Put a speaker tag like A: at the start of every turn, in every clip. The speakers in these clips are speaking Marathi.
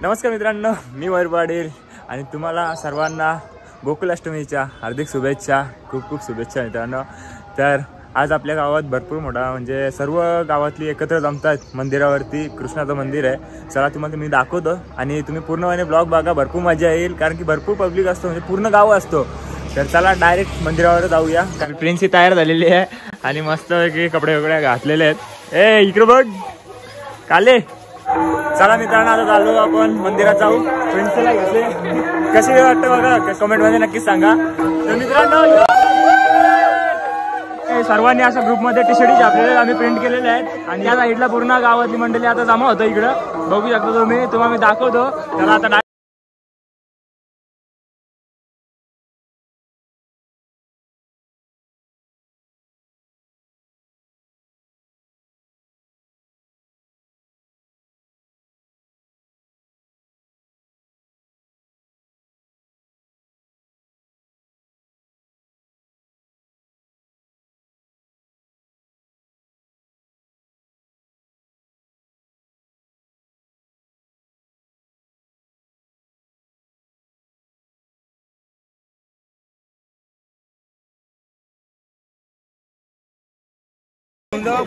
A: नमस्कार मित्रांनो, मी मयूर पाटील आणि तुम्हाला सर्वांना गोकुलाष्टमीच्या हार्दिक शुभेच्छा. खूप खूप शुभेच्छा मित्रांनो. तर आज आपल्या गावात भरपूर मोठा म्हणजे सर्व गावातली एकत्र जमतात मंदिरावरती. कृष्णाचं मंदिर आहे. चला तुम्हाला मी दाखवतो आणि तुम्ही पूर्णपणे ब्लॉग बघा. भरपूर मजा येईल कारण की भरपूर पब्लिक असतो, म्हणजे पूर्ण गाव असतो. तर चला डायरेक्ट मंदिरावर जाऊया. कारण प्रिन्स ही तयार झालेली आहे आणि मस्त कपडे वगैरे घातलेले आहेत. ए इकडे बघ काले. चला मित्रांनो, आता चालू आपण मंदिरात जाऊ. प्रिन्सला घेतले. कशी वाटतं बघा कमेंट मध्ये नक्कीच सांगा. तर मित्रांनो सर्वांनी अशा ग्रुपमध्ये टी शर्ट छापलेले आम्ही प्रिंट केलेले आहेत आणि या साईडला पूर्ण गावातली मंडळी आता जमा होतं. इकडं बघू शकता तुम्हाला मी दाखवतो. त्याला आता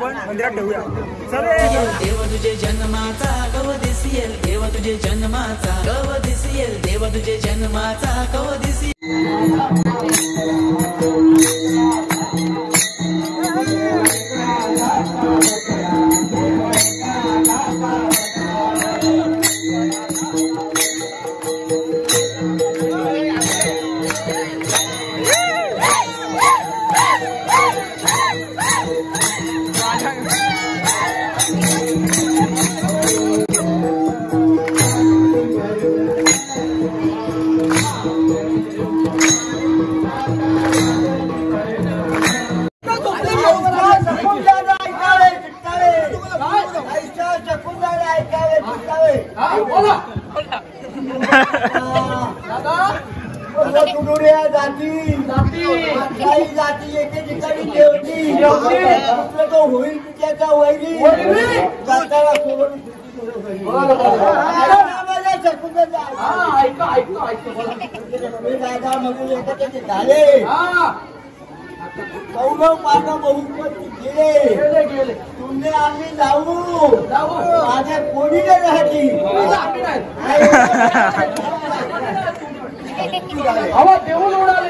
A: पण मंदिरात ठेवूया.
B: देव तुझे जन्माचा कव दिसेल, देव तुझे जन्माचा कव दिसेल, देव तुझे जन्माचा कव दिसेल.
C: जाती एके ठिकाणी ठेवली तो होईल त्याचा वैरी दाताला सोडून दादा म्हणून एकत्र झाले. कौरव पांडव बहुपती गेले. तुम्ही आम्ही जाऊ माझ्या कोणी राहती. देऊन उडाले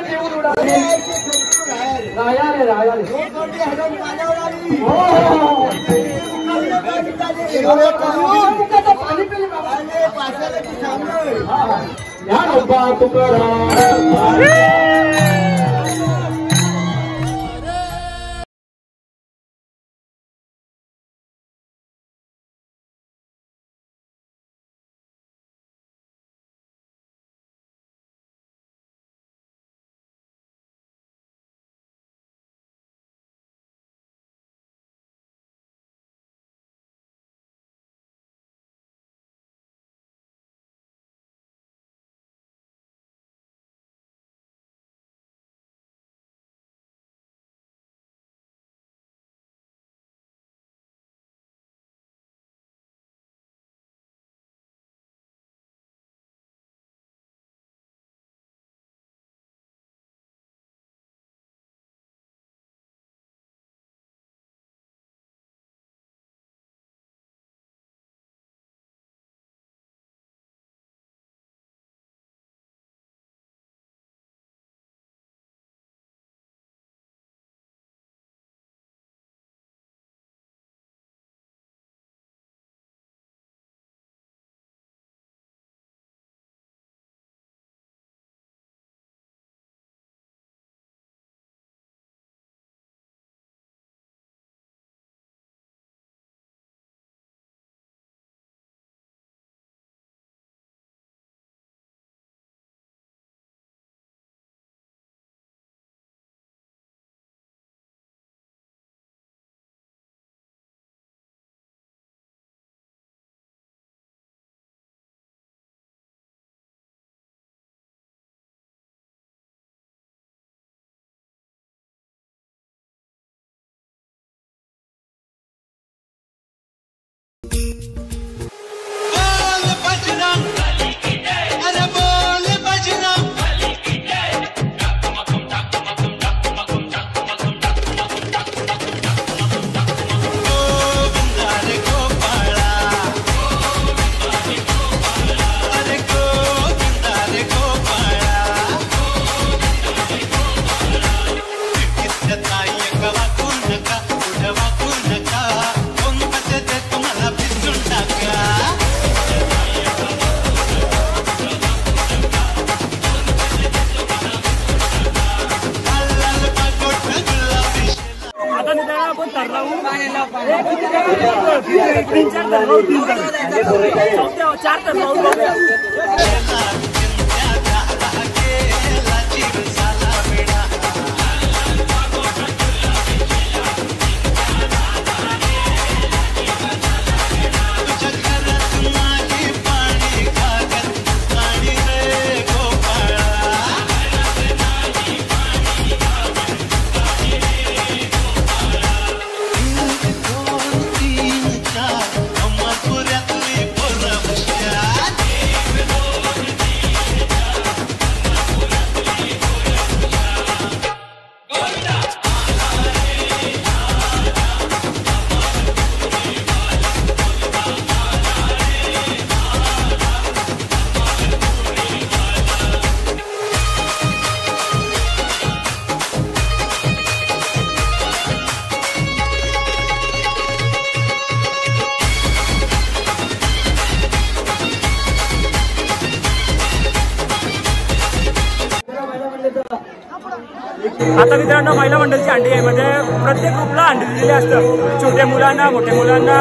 A: आता मित्रांनो महिला मंडळची अंडी आहे म्हणजे प्रत्येक ग्रुपला अंडी दिलेली असतं, छोट्या मुलांना, मोठ्या मुलांना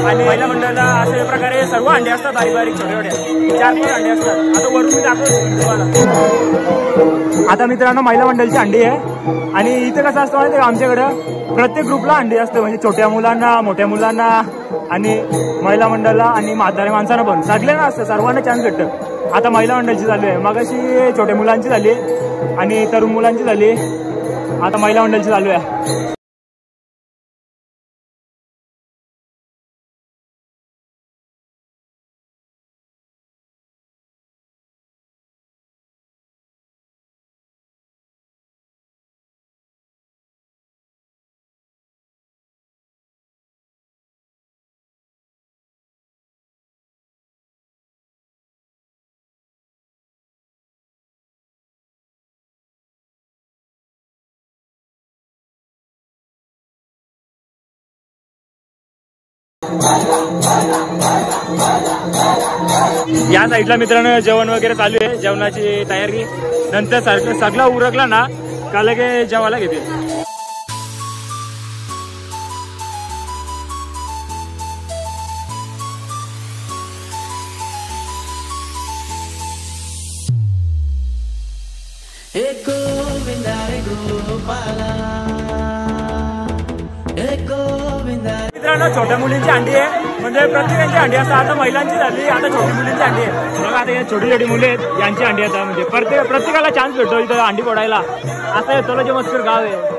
A: आणि महिला मंडळाला अशा प्रकारे सर्व अंडे असतात, बारीक बारीक छोट्या छोट्या 4-5 अंडे असतात. आता वरून मी दाखवतो तुम्हाला. आता मित्रांनो महिला मंडळची अंडी आहे आणि इथे कसं असतं माहिती आहे का, आमच्याकडं प्रत्येक ग्रुपला अंडी असतं म्हणजे छोट्या मुलांना, मोठ्या मुलांना आणि महिला मंडळाला आणि म्हाताऱ्या माणसांना पण सगळ्यांना असतं, सर्वांना चान्स भेटतं. आता महिला मंडळची चालू आहे, मगाशी छोट्या मुलांची झाली आणि तरुण मुलांची झाली, आता महिला मंडळची चालू आहे. या साईडला मित्रांनो जेवण वगैरे चालू आहे, जेवणाची तयारी. नंतर सगळं उरकला ना का लगे जेवायला घेतील.
B: हे गोविंदा रे गोपाला, हे गोविंदा.
A: मित्रांनो छोट्या मुलींची अंडी आहे म्हणजे प्रत्येकाची अंडी असतात. आता महिलांची झाली, आता छोटी मुलींची अंडी आहे. बघा आता छोटी छोटी मुले आहेत यांची अंडी आता म्हणजे प्रत्येकाला चान्स भेटतो इथं अंडी फोडायला. असं आहे तोलाचे मस्कर गाव आहे.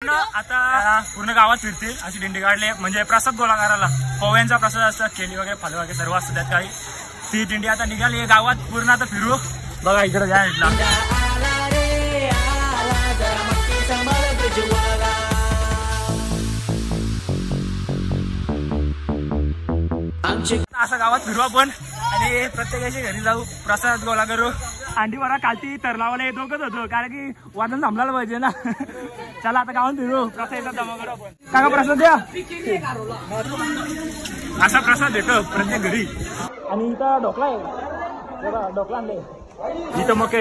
A: मित्रांनो आता पूर्ण गावात फिरतील अशी दिंडी काढली, म्हणजे प्रसाद गोळा करायला पोह्यांचा प्रसाद असतात, केली वगैरे फळ वगैरे सर्व असतात त्यात काही. ती दिंडी आता निघाली गावात पूर्ण. आता फिरू बघा इकडे जा इथला असं गावात फिरू आपण आणि प्रत्येकाच्या घरी जाऊ, प्रसाद गोळा करू. अंडी बरा कालती तर लावायला हे दोघंच होतो कारण की वादन थांबलायला पाहिजे ना. चला आता गावात फिरू, प्रसाद जमा करू आपण. काका प्रसाद द्या. असा प्रसाद देतो प्रत्येक घरी. आणि इथं ढोकळा आहे, ढोकळा आणले इथं मग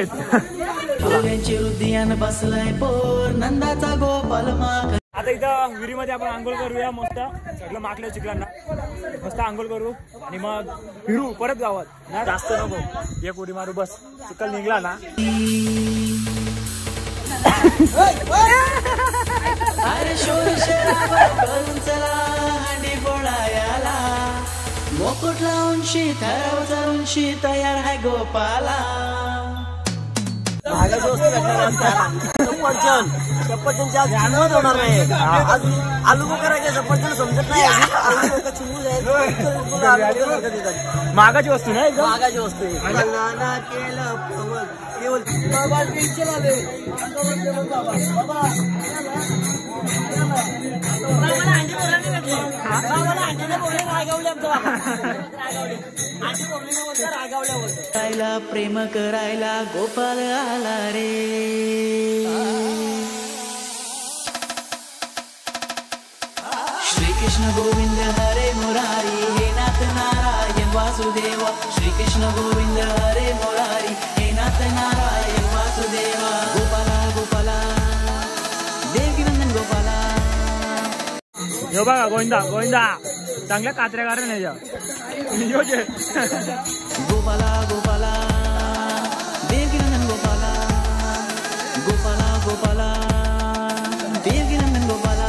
B: हृदयान बसलाय पोर नंदाचा गोपाल माग.
A: आता इथं विहिरीमध्ये आपण आंघोळ करूया मस्त, सगळं माकल्या चिखलांना मस्त आंघोळ करू आणि मग फिरू परत गावात. ना जास्त नको, एक उडी मारू बस. चिखल निघला ना
B: अरे शोर शराब करून चला हांडी फोडायला, मोकुट लावून शीतराव चरून शी तयार आहे गोपाला.
C: आलू करायचे सफरचंद समजत नाही.
A: मागाची वस्तू नाही,
C: मागाची वस्तू नाना केलं केवळ बाबा टेन्शन आले.
B: रागावल्या प्रेम करायला गोपाल आला रे. श्रीकृष्ण गोविंद हरे मुरारी हे नाथ नारायण वासुदेवा. श्रीकृष्ण गोविंद हरे मुरारी हे नाथ नारायण वासुदेवा. गोपाला गोपाला देवकीनंदन गोपाला.
A: हो बघा गोविंदा गोविंदा चांगल्या कात्र्या कारण आहे
B: गोपाला गोपाला देवकीनंदन गोपाला. गोपाला गोपाला देवकीनंदन गोपाला.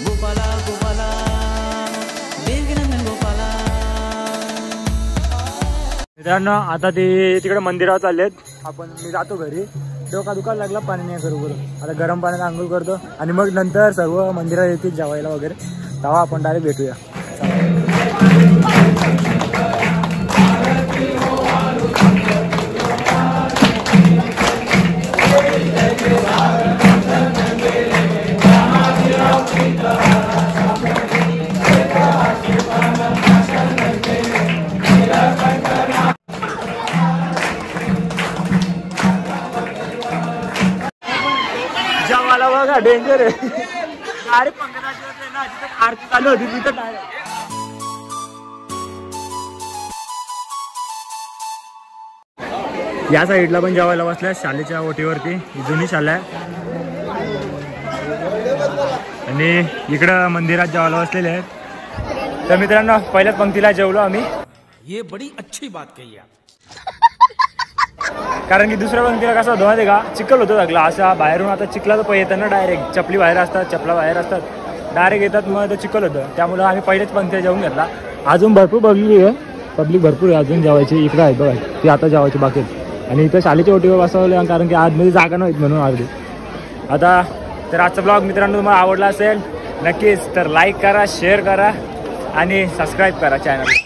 B: गोपाला गोपाला देवकीनंदन गोपाला.
A: मित्रांनो आता ते तिकडे मंदिरावर चाललेत, आपण मी जातो घरी. डोका दुखायला लागला पाणी नाही करू करू. आता गरम पाण्यात आंघोळ करतो आणि मग नंतर सर्व मंदिरात येतील जेवायला वगैरे, तेव्हा आपण डायरेक्ट भेटूया. जेवायला बघा डेंजर आहे. अरे पंकजाची ना जिथे आरती चालू होती तिथं डायरेक्ट. या साईडला पण जेवायला बसल्या शालेच्या ओटीवरती, जुनी शाळा आहे. आणि इकडं मंदिरात जेवायला बसलेले आहेत. तर मित्रांनो पहिल्याच पंक्तीला जेवलो आम्ही.
D: ये बड़ी अच्छी बात कही आप.
A: कारण की दुसऱ्या पंक्तीला कसं होतं माहिती का, चिखल होतं सगळं असा बाहेरून. आता चिखला तर येतं ना डायरेक्ट, चपली बाहेर असतात, चपला बाहेर असतात, डायरेक्ट येतात, मग ते चिखल होतं. त्यामुळं आम्ही पहिलेच पंक्तीला जेवून घेतला. अजून भरपूर बघली आहे, पब्लिक भरपूर आहे अजून जेवायची. इकडं आहे बघा, ती आता जेवायची बाकी आहेत. आणि इथं शालेच्या ओटीवर बसवलं कारण की आतमध्ये जागा नव्हती म्हणून अर्धी. आता तर आजचा ब्लॉग मित्रांनो तुम्हाला आवडला असेल नक्कीच तर लाईक करा, शेअर करा आणि सबस्क्राईब करा चॅनल.